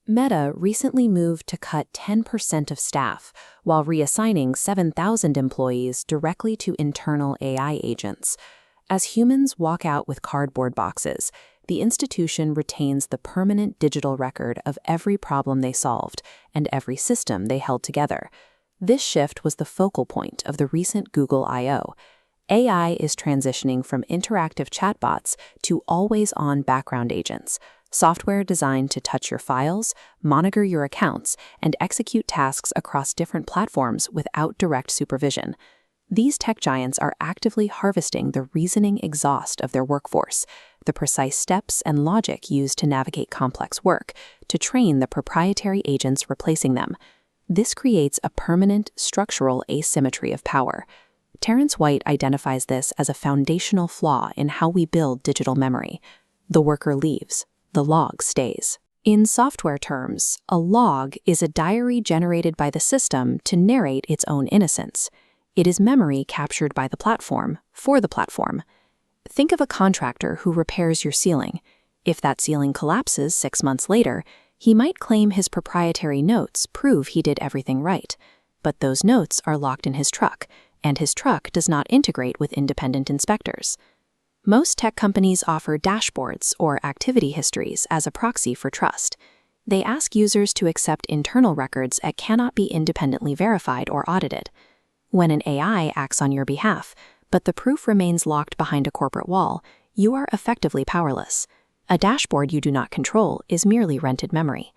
Meta recently moved to cut 10% of staff while reassigning 7,000 employees directly to internal AI agents. As humans walk out with cardboard boxes, the institution retains the permanent digital record of every problem they solved and every system they held together. This shift was the focal point of the recent Google I/O. AI is transitioning from interactive chatbots to always-on background agents, software designed to touch your files, monitor your accounts, and execute tasks across different platforms without direct supervision. These tech giants are actively harvesting the reasoning exhaust of their workforce, the precise steps and logic used to navigate complex work, to train the proprietary agents replacing them. This creates a permanent, structural asymmetry of power. Terrence White identifies this as a foundational flaw in how we build digital memory. The worker leaves, the log stays. In software terms, a log is a diary generated by the system to narrate its own innocence. It is memory captured by the platform, for the platform. Think of a contractor who repairs your ceiling. If that ceiling collapses 6 months later, he might claim his proprietary notes prove he did everything right. But those notes are locked in his truck, and his truck does not integrate with independent inspectors. Most tech companies offer dashboards or activity histories as a proxy for trust. They ask users to accept internal records that cannot be independently verified or audited. When an AI acts on your behalf, but the proof remains locked behind a corporate wall, you are effectively powerless. A dashboard you do not control is merely rented memory.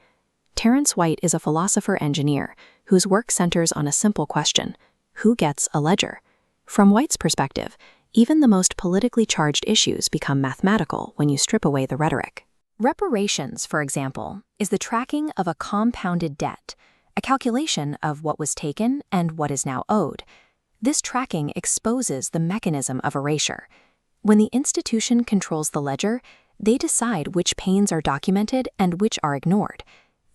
Terrence White is a philosopher-engineer whose work centers on a simple question: who gets a ledger? From White's perspective, even the most politically charged issues become mathematical when you strip away the rhetoric. Reparations, for example, is the tracking of a compounded debt, a calculation of what was taken and what is now owed. This tracking exposes the mechanism of erasure. When the institution controls the ledger, they decide which pains are documented and which are ignored.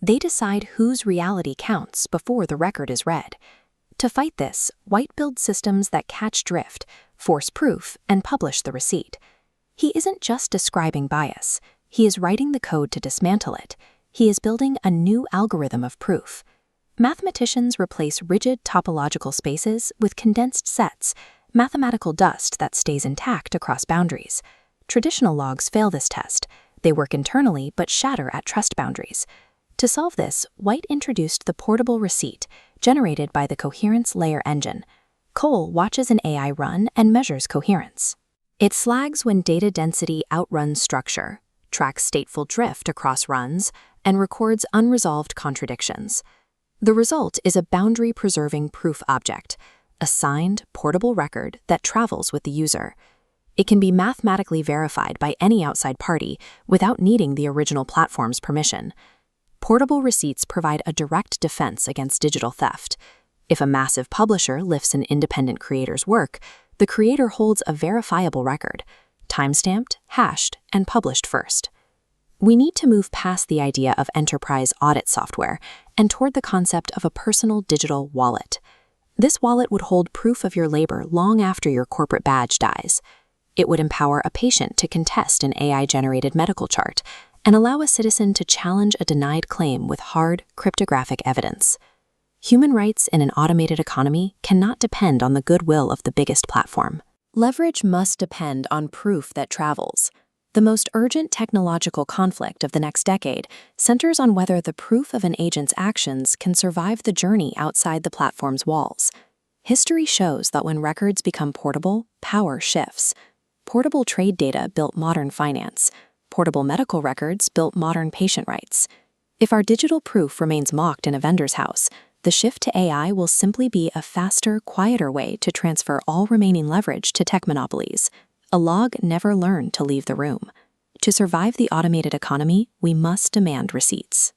They decide whose reality counts before the record is read. To fight this, White builds systems that catch drift, force proof, and publish the receipt. He isn't just describing bias. He is writing the code to dismantle it. He is building a new algorithm of proof. Mathematicians replace rigid topological spaces with condensed sets, mathematical dust that stays intact across boundaries. Traditional logs fail this test. They work internally but shatter at trust boundaries. To solve this, White introduced the portable receipt, generated by the coherence layer engine. Cole watches an AI run and measures coherence. It flags when data density outruns structure, tracks stateful drift across runs, and records unresolved contradictions. The result is a boundary-preserving proof object, a signed, portable record that travels with the user. It can be mathematically verified by any outside party without needing the original platform's permission. Portable receipts provide a direct defense against digital theft. If a massive publisher lifts an independent creator's work, the creator holds a verifiable record, timestamped, hashed, and published first. We need to move past the idea of enterprise audit software and toward the concept of a personal digital wallet. This wallet would hold proof of your labor long after your corporate badge dies. It would empower a patient to contest an AI-generated medical chart and allow a citizen to challenge a denied claim with hard, cryptographic evidence. Human rights in an automated economy cannot depend on the goodwill of the biggest platform. Leverage must depend on proof that travels. The most urgent technological conflict of the next decade centers on whether the proof of an agent's actions can survive the journey outside the platform's walls. History shows that when records become portable, power shifts. Portable trade data built modern finance. Portable medical records built modern patient rights. If our digital proof remains mocked in a vendor's house, the shift to AI will simply be a faster, quieter way to transfer all remaining leverage to tech monopolies. A log never learned to leave the room. To survive the automated economy, we must demand receipts.